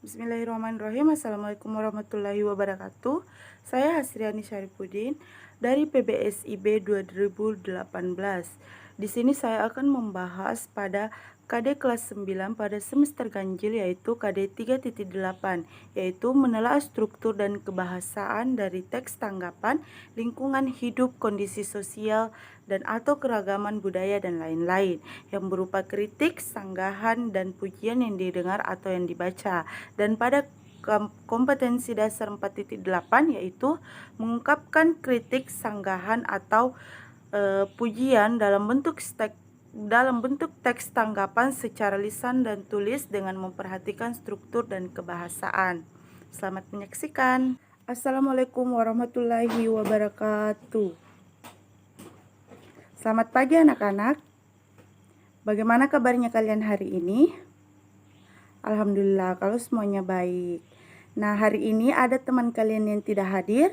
Bismillahirrahmanirrahim. Assalamualaikum warahmatullahi wabarakatuh. Saya Hasriani Syarifuddin dari PBSIB 2018. Di sini saya akan membahas pada KD kelas 9 pada semester ganjil, yaitu KD 3.8, yaitu menelaah struktur dan kebahasaan dari teks tanggapan, lingkungan hidup, kondisi sosial, dan atau keragaman budaya dan lain-lain, yang berupa kritik, sanggahan, dan pujian yang didengar atau yang dibaca. Dan pada kompetensi dasar 4.8 yaitu mengungkapkan kritik, sanggahan, atau pujian dalam bentuk teks tanggapan secara lisan dan tulis dengan memperhatikan struktur dan kebahasaan. Selamat menyaksikan. Assalamualaikum warahmatullahi wabarakatuh. Selamat pagi anak-anak. Bagaimana kabarnya kalian hari ini? Alhamdulillah kalau semuanya baik. Nah, hari ini ada teman kalian yang tidak hadir?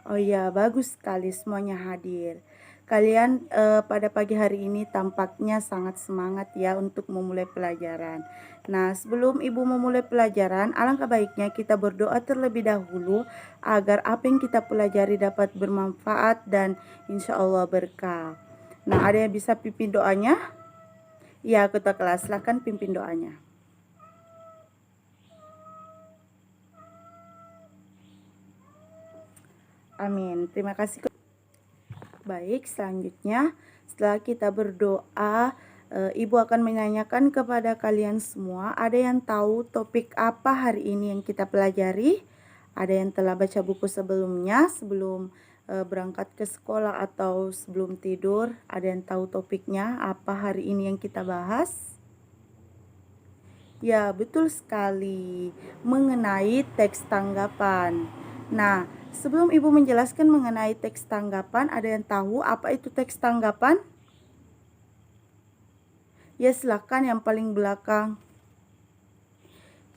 Oh iya, bagus sekali semuanya hadir. Kalian pada pagi hari ini tampaknya sangat semangat ya untuk memulai pelajaran. Nah, sebelum Ibu memulai pelajaran, alangkah baiknya kita berdoa terlebih dahulu agar apa yang kita pelajari dapat bermanfaat dan insya Allah berkah. Nah, ada yang bisa pimpin doanya? Ya, ketua kelas, silakan pimpin doanya. Amin. Terima kasih. Baik, selanjutnya setelah kita berdoa, Ibu akan menanyakan kepada kalian semua, ada yang tahu topik apa hari ini yang kita pelajari? Ada yang telah baca buku sebelumnya, sebelum berangkat ke sekolah atau sebelum tidur? Ada yang tahu topiknya apa hari ini yang kita bahas? Ya, betul sekali, mengenai teks tanggapan. Nah, sebelum Ibu menjelaskan mengenai teks tanggapan, ada yang tahu apa itu teks tanggapan? Ya, silakan yang paling belakang.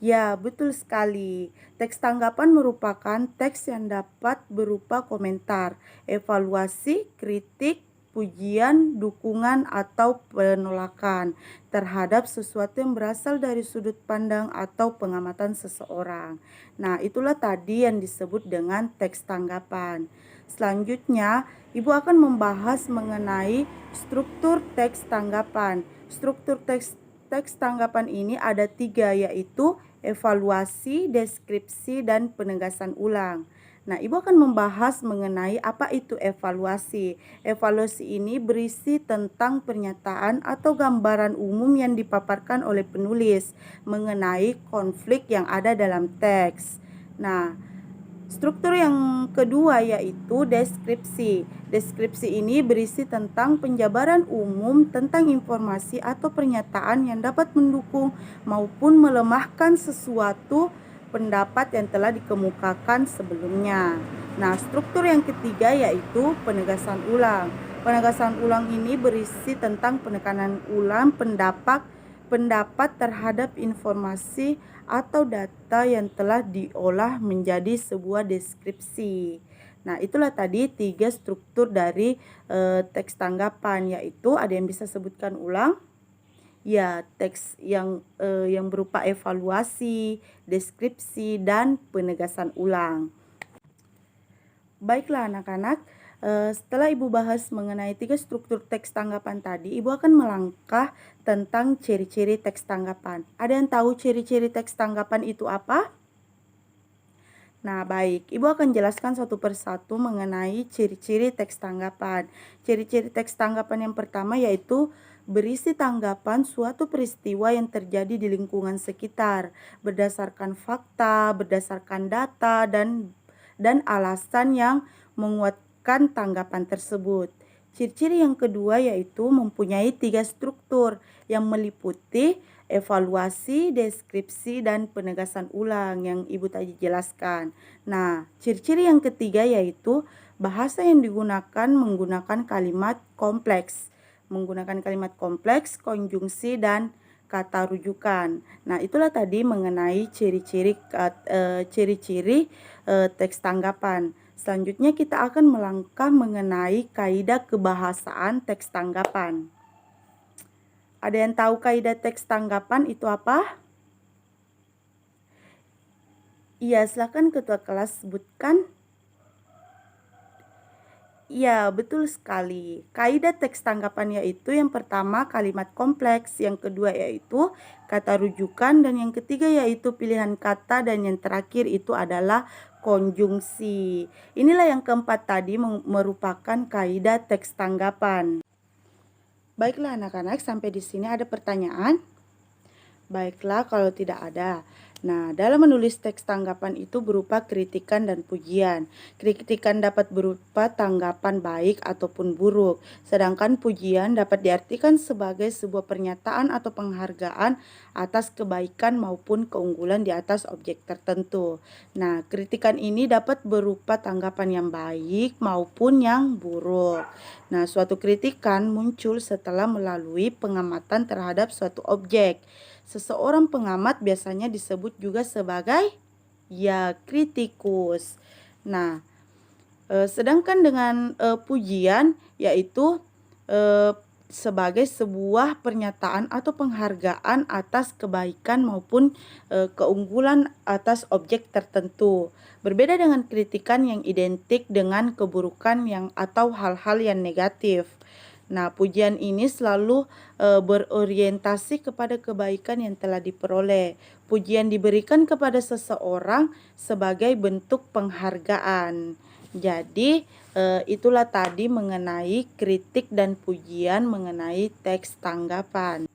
Ya, betul sekali. Teks tanggapan merupakan teks yang dapat berupa komentar, evaluasi, kritik, pujian, dukungan, atau penolakan terhadap sesuatu yang berasal dari sudut pandang atau pengamatan seseorang. Nah, itulah tadi yang disebut dengan teks tanggapan. Selanjutnya, Ibu akan membahas mengenai struktur teks tanggapan. Struktur teks tanggapan ini ada 3, yaitu evaluasi, deskripsi, dan penegasan ulang. Nah, Ibu akan membahas mengenai apa itu evaluasi. Evaluasi ini berisi tentang pernyataan atau gambaran umum yang dipaparkan oleh penulis mengenai konflik yang ada dalam teks. Nah, struktur yang kedua yaitu deskripsi. Deskripsi ini berisi tentang penjabaran umum tentang informasi atau pernyataan yang dapat mendukung maupun melemahkan sesuatu pendapat yang telah dikemukakan sebelumnya. Nah, struktur yang ketiga yaitu penegasan ulang. Penegasan ulang ini berisi tentang penekanan ulang pendapat terhadap informasi atau data yang telah diolah menjadi sebuah deskripsi. Nah, itulah tadi 3 struktur dari teks tanggapan, yaitu ada yang bisa sebutkan ulang? Ya, teks yang berupa evaluasi, deskripsi, dan penegasan ulang. Baiklah anak-anak, setelah Ibu bahas mengenai 3 struktur teks tanggapan tadi, Ibu akan melangkah tentang ciri-ciri teks tanggapan. Ada yang tahu ciri-ciri teks tanggapan itu apa? Nah, baik, Ibu akan jelaskan satu persatu mengenai ciri-ciri teks tanggapan. Ciri-ciri teks tanggapan yang pertama yaitu berisi tanggapan suatu peristiwa yang terjadi di lingkungan sekitar, berdasarkan fakta, berdasarkan data, dan alasan yang menguatkan tanggapan tersebut. Ciri-ciri yang kedua yaitu mempunyai 3 struktur yang meliputi evaluasi, deskripsi, dan penegasan ulang yang Ibu tadi jelaskan. Nah, ciri-ciri yang ketiga yaitu bahasa yang digunakan menggunakan kalimat kompleks. Menggunakan kalimat kompleks, konjungsi, dan kata rujukan. Nah, itulah tadi mengenai ciri-ciri teks tanggapan. Selanjutnya kita akan melangkah mengenai kaidah kebahasaan teks tanggapan. Ada yang tahu kaidah teks tanggapan itu apa? Iya, silakan ketua kelas sebutkan. Iya, betul sekali. Kaidah teks tanggapan yaitu yang pertama kalimat kompleks, yang kedua yaitu kata rujukan, dan yang ketiga yaitu pilihan kata, dan yang terakhir itu adalah konjungsi. Inilah yang keempat tadi merupakan kaidah teks tanggapan. Baiklah anak-anak, sampai di sini ada pertanyaan? Baiklah, kalau tidak ada. Nah, dalam menulis teks tanggapan itu berupa kritikan dan pujian. Kritikan dapat berupa tanggapan baik ataupun buruk, sedangkan pujian dapat diartikan sebagai sebuah pernyataan atau penghargaan atas kebaikan maupun keunggulan di atas objek tertentu. Nah, kritikan ini dapat berupa tanggapan yang baik maupun yang buruk. Nah, suatu kritikan muncul setelah melalui pengamatan terhadap suatu objek. Seseorang pengamat biasanya disebut juga sebagai kritikus. Nah, sedangkan dengan pujian yaitu sebagai sebuah pernyataan atau penghargaan atas kebaikan maupun keunggulan atas objek tertentu. Berbeda dengan kritikan yang identik dengan keburukan atau hal-hal yang negatif. Nah, pujian ini selalu berorientasi kepada kebaikan yang telah diperoleh. Pujian diberikan kepada seseorang sebagai bentuk penghargaan. Jadi, itulah tadi mengenai kritik dan pujian mengenai teks tanggapan.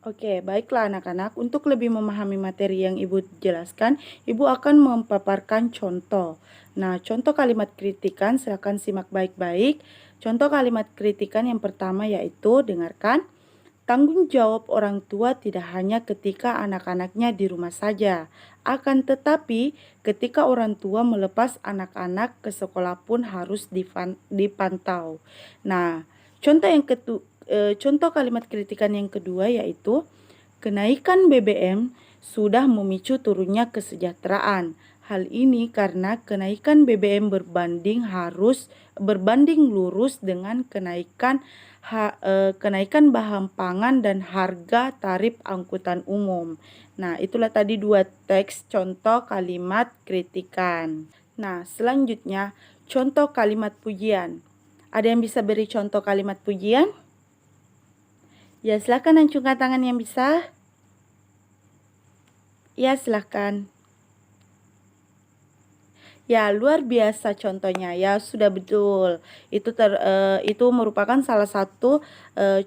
Oke, baiklah anak-anak. Untuk lebih memahami materi yang Ibu jelaskan, Ibu akan memaparkan contoh. Nah, contoh kalimat kritikan, silakan simak baik-baik. Contoh kalimat kritikan yang pertama yaitu, dengarkan, tanggung jawab orang tua tidak hanya ketika anak-anaknya di rumah saja, akan tetapi ketika orang tua melepas anak-anak ke sekolah pun harus dipantau. Nah, contoh kalimat kritikan yang kedua yaitu, kenaikan BBM sudah memicu turunnya kesejahteraan. Hal ini karena kenaikan BBM berbanding lurus dengan kenaikan bahan pangan dan harga tarif angkutan umum. Nah, itulah tadi dua teks contoh kalimat kritikan. Nah, selanjutnya contoh kalimat pujian. Ada yang bisa beri contoh kalimat pujian? Ya, silakan acungkan tangan yang bisa. Ya, silakan. Ya, luar biasa contohnya. Ya, sudah betul. Itu merupakan salah satu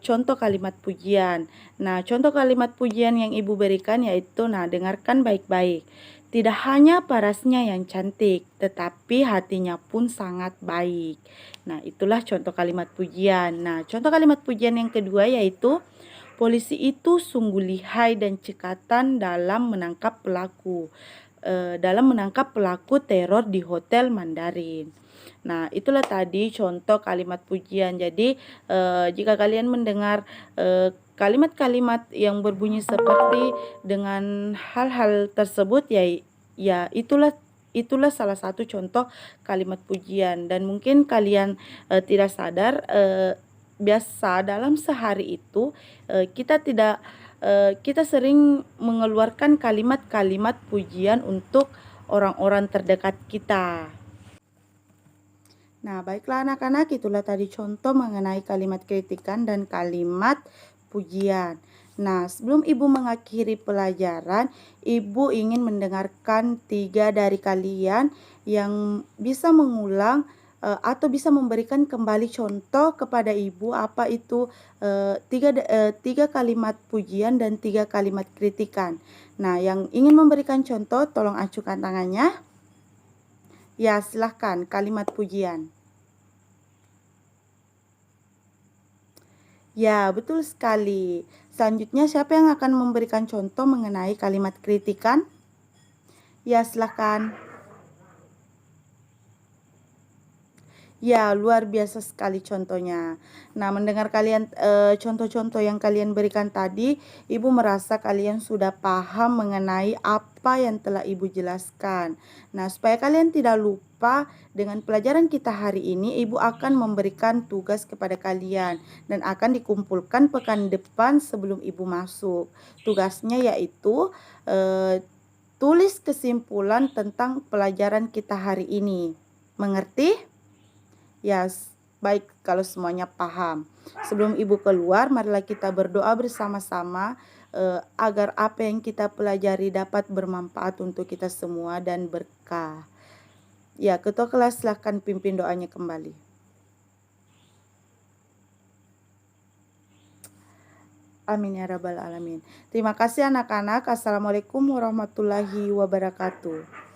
contoh kalimat pujian. Nah, contoh kalimat pujian yang Ibu berikan yaitu, nah, dengarkan baik-baik. Tidak hanya parasnya yang cantik, tetapi hatinya pun sangat baik. Nah, itulah contoh kalimat pujian. Nah, contoh kalimat pujian yang kedua yaitu, polisi itu sungguh lihai dan cekatan dalam menangkap pelaku teror di Hotel Mandarin. Nah, itulah tadi contoh kalimat pujian. Jadi, jika kalian mendengar kalimat-kalimat yang berbunyi seperti dengan hal-hal tersebut, ya itulah salah satu contoh kalimat pujian. Dan mungkin kalian tidak sadar, biasa dalam sehari itu kita sering mengeluarkan kalimat-kalimat pujian untuk orang-orang terdekat kita. Nah, baiklah anak-anak, itulah tadi contoh mengenai kalimat kritikan dan kalimat pujian. Nah, sebelum Ibu mengakhiri pelajaran, Ibu ingin mendengarkan 3 dari kalian yang bisa mengulang atau bisa memberikan kembali contoh kepada Ibu apa itu 3 kalimat pujian dan 3 kalimat kritikan. Nah, yang ingin memberikan contoh tolong acukan tangannya. Ya, silahkan kalimat pujian. Ya, betul sekali. Selanjutnya siapa yang akan memberikan contoh mengenai kalimat kritikan? Ya, silahkan. Ya, luar biasa sekali contohnya. Nah, mendengar kalian contoh-contoh yang kalian berikan tadi, Ibu merasa kalian sudah paham mengenai apa yang telah Ibu jelaskan. Nah, supaya kalian tidak lupa dengan pelajaran kita hari ini, Ibu akan memberikan tugas kepada kalian dan akan dikumpulkan pekan depan sebelum Ibu masuk. Tugasnya yaitu tulis kesimpulan tentang pelajaran kita hari ini. Mengerti? Ya, baik kalau semuanya paham. Sebelum Ibu keluar, marilah kita berdoa bersama-sama agar apa yang kita pelajari dapat bermanfaat untuk kita semua dan berkah. Ya, Ketua kelas silahkan pimpin doanya kembali. Amin ya rabbal alamin. Terima kasih anak-anak. Assalamualaikum warahmatullahi wabarakatuh.